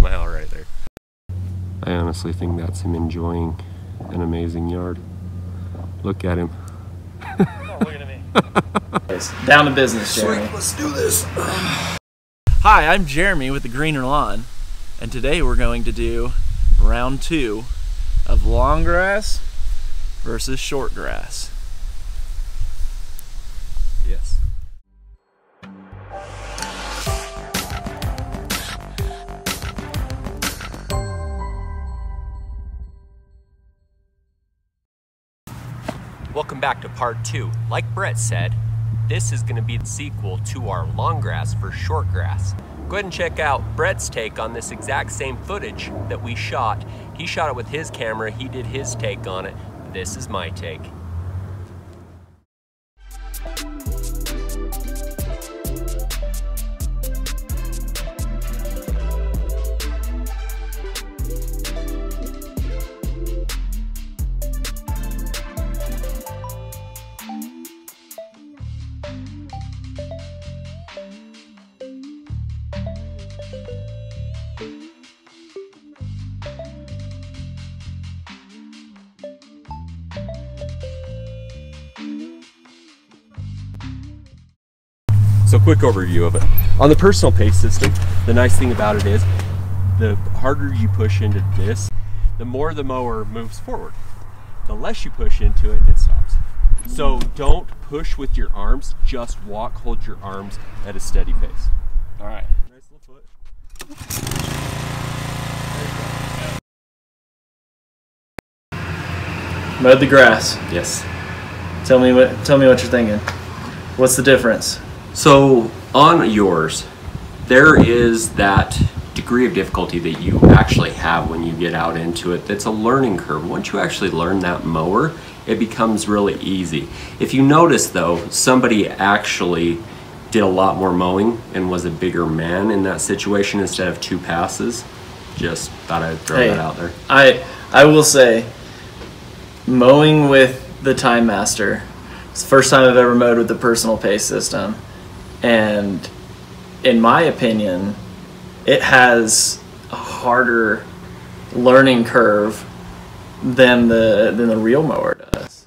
smile right there. I honestly think that's him enjoying an amazing yard. Look at him. Oh, look at me. Down to business, Jeremy. Sweet, let's do this. Hi, I'm Jeremy with the Greener Lawn, and today we're going to do round 2 of long grass versus short grass. Yes. Welcome back to part 2. Like Brett said, this is going to be the sequel to our long grass for short grass. Go ahead and check out Brett's take on this exact same footage that we shot. He shot it with his camera, he did his take on it. This is my take. So quick overview of it. On the personal pace system, the nice thing about it is the harder you push into this, the more the mower moves forward. The less you push into it, it stops. So don't push with your arms, just walk, hold your arms at a steady pace. All right. Nice little foot. Mowed the grass. Yes. Tell me what you're thinking. What's the difference? So on yours, there is that degree of difficulty that you actually have when you get out into it. That's a learning curve. Once you actually learn that mower, it becomes really easy. If you notice though, somebody actually did a lot more mowing and was a bigger man in that situation instead of 2 passes. Just thought I'd throw that out there. I will say, mowing with the TimeMaster, it's the first time I've ever mowed with the personal pace system. And in my opinion, it has a harder learning curve than the Reel Mower does.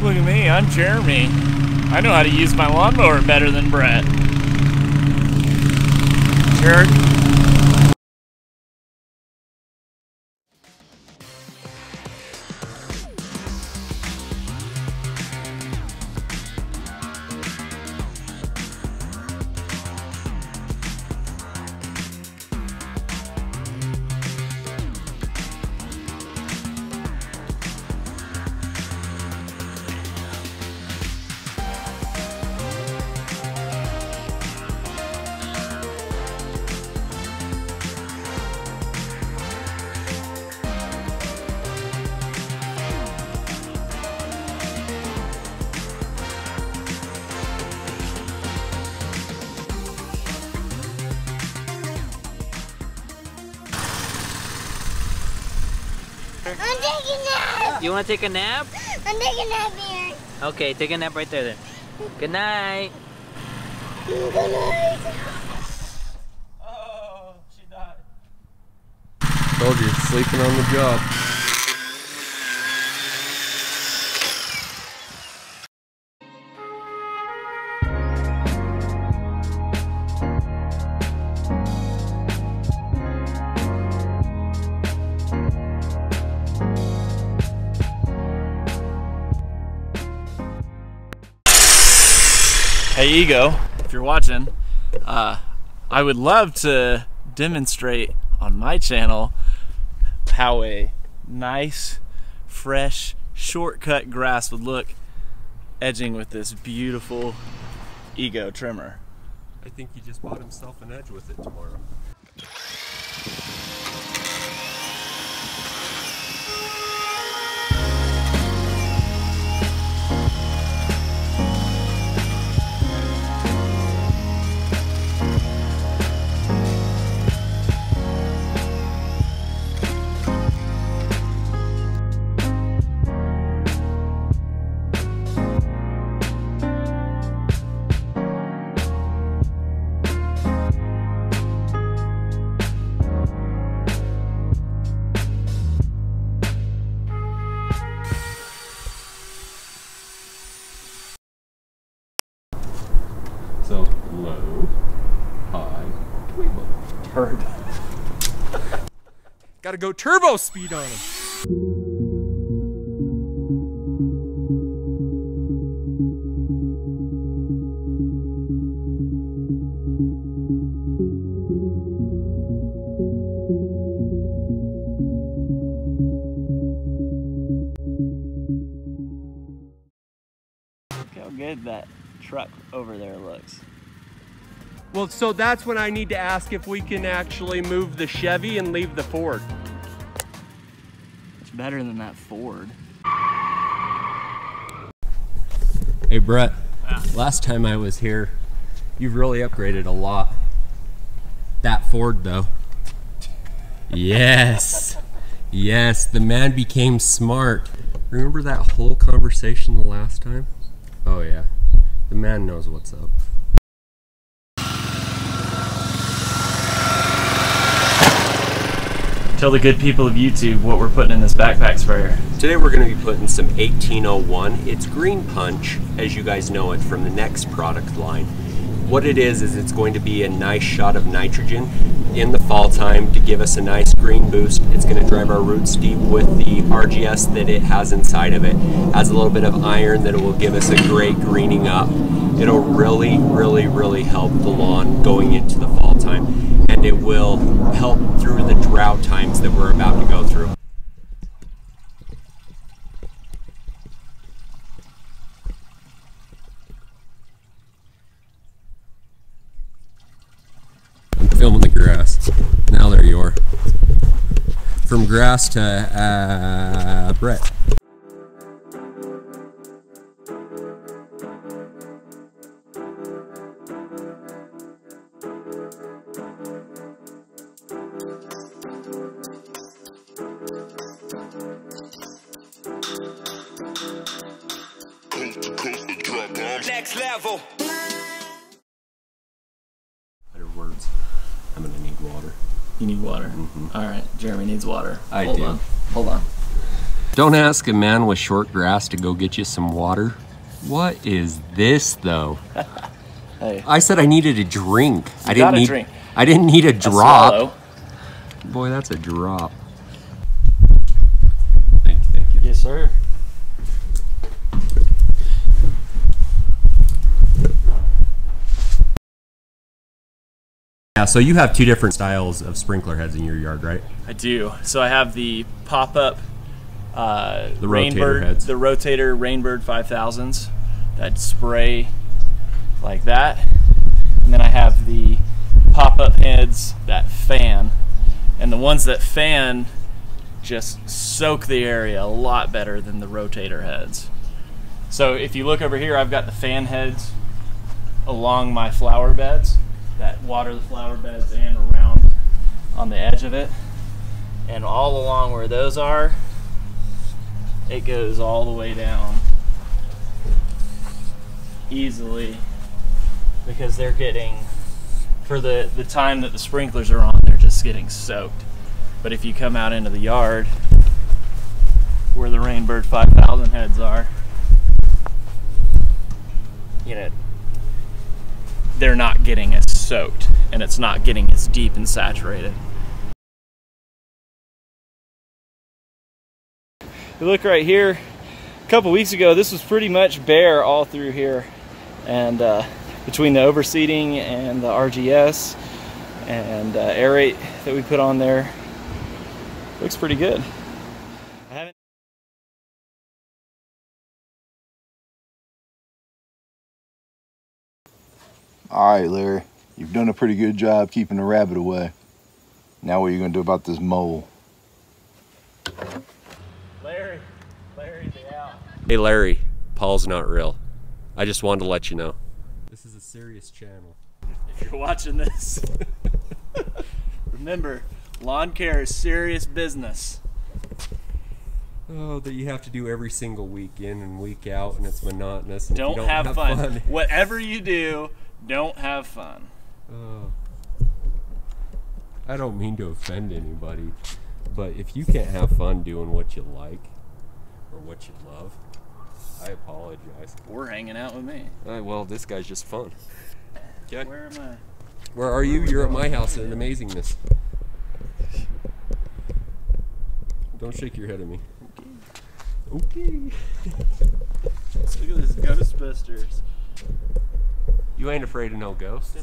Look at me, I'm Jeremy. I know how to use my lawnmower better than Brett. Jerk. I'm taking a nap. You want to take a nap? I'm taking a nap here. Okay, take a nap right there then. Good night. Good night. Oh, she died. Told you, sleeping on the job. Hey Ego, if you're watching, I would love to demonstrate on my channel how a nice, fresh, shortcut grass would look edging with this beautiful Ego trimmer. I think he just bought himself an edge with it tomorrow. So low, high, wiggle. Turbo. Gotta go turbo speed on him. Look how good that truck over there looks. Well, so that's when I need to ask if we can actually move the Chevy and leave the Ford. It's better than that Ford. Hey Brett, last time I was here, you've really upgraded a lot. That Ford though. Yes, yes, the man became smart. Remember that whole conversation the last time? Oh yeah, the man knows what's up. Tell the good people of YouTube what we're putting in this backpack sprayer. Today we're going to be putting some 1801. It's Green Punch, as you guys know it from the next product line. What it is it's going to be a nice shot of nitrogen in the fall time to give us a nice green boost. It's going to drive our roots deep with the RGS that it has inside of it. Has a little bit of iron that it will give us a great greening up. It'll really, really, really help the lawn going into the fall time. And it will help through the drought times that we're about to go through. I'm filming the grass. Now there you are. From grass to Brett. Next level. Better words. I'm gonna need water. You need water? All right, Jeremy needs water. I Hold do. on. Hold on. Don't ask a man with short grass to go get you some water. What is this though? Hey. I said I needed a drink. I got didn't a need. drink. I didn't need a A drop. swallow. Boy, that's a drop. Thank you. Yes, sir. Yeah, so you have two different styles of sprinkler heads in your yard, right? I do. So I have the pop-up rotator Rainbird, heads. the rotator Rainbird 5000s that spray like that, and then I have the pop-up heads that fan, and the ones that fan just soak the area a lot better than the rotator heads. So if you look over here, I've got the fan heads along my flower beds that water the flower beds and around on the edge of it, and all along where those are, it goes all the way down easily, because they're getting, for the time that the sprinklers are on, they're just getting soaked. But if you come out into the yard where the Rainbird 5000 heads are, you know, they're not getting as soaked, and it's not getting as deep and saturated. You look right here, a couple weeks ago this was pretty much bare all through here, and between the overseeding and the RGS and aerate that we put on there, looks pretty good. Alright, Larry, you've done a pretty good job keeping the rabbit away. Now what are you going to do about this mole? Larry's out. Hey Larry, Paul's not real. I just wanted to let you know. This is a serious channel. If you're watching this, remember, lawn care is serious business. Oh, that you have to do every single week in and week out, and it's monotonous. And Don't have fun. Whatever you do, don't have fun. Oh. I don't mean to offend anybody, but if you can't have fun doing what you like or what you love, I apologize. We're hanging out with me. Well, this guy's just fun. Okay. Where am I? Where are you? You're at my house in Amazingness. Don't shake your head at me. Okay. Let's look at this Ghostbusters. You ain't afraid of no ghosts?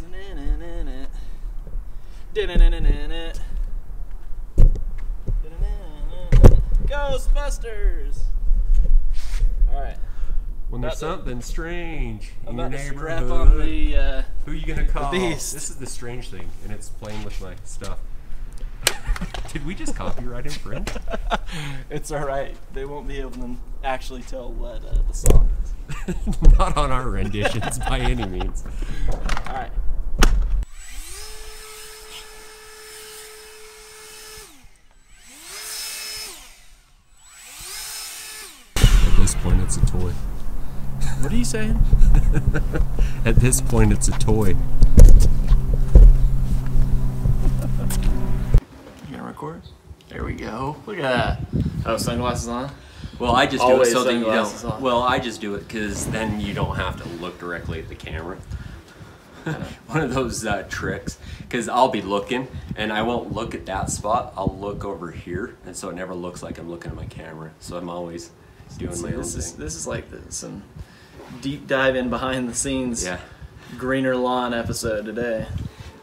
Ghostbusters! Alright. When there's something strange in your about to strap neighborhood, on the, who are you gonna call? beast. This is the strange thing, and it's playing with my stuff. Did we just copyright infringe? It's alright. They won't be able to actually tell what the song is. Not on our renditions by any means. Alright. At this point, it's a toy. What are you saying? At this point, it's a toy. You gonna record? There we go. Look at that. Oh, sunglasses on? Well, I just do it Always so that you sunglasses don't. on. Well, I just do it because then you don't have to look directly at the camera. One of those tricks, because I'll be looking and I won't look at that spot. I'll look over here, and so it never looks like I'm looking at my camera. So I'm always doing my own thing. This is like some deep dive in behind the scenes. Yeah. Greener lawn episode today.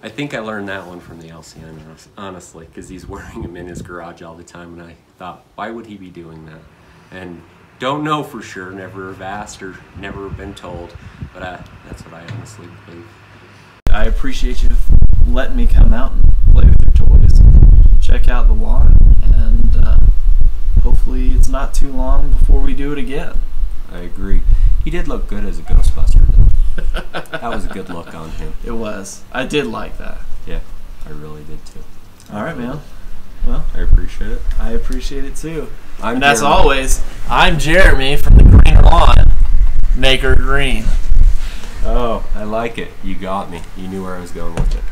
I think I learned that one from the LCN, honestly, because he's wearing them in his garage all the time, and I thought, why would he be doing that? And don't know for sure, never have asked or never been told, but that's what I honestly believe. I appreciate you letting me come out and play with your toys. Check out the lawn, and hopefully it's not too long before we do it again. I agree. He did look good as a Ghostbuster, though. That was a good look on him. It was. I did like that. Yeah, I really did too. All right, man. Well, I appreciate it. I appreciate it too. I'm And as Jeremy. always, I'm Jeremy from the Greener Lawn. Make her green. Oh, I like it. You got me. You knew where I was going with it.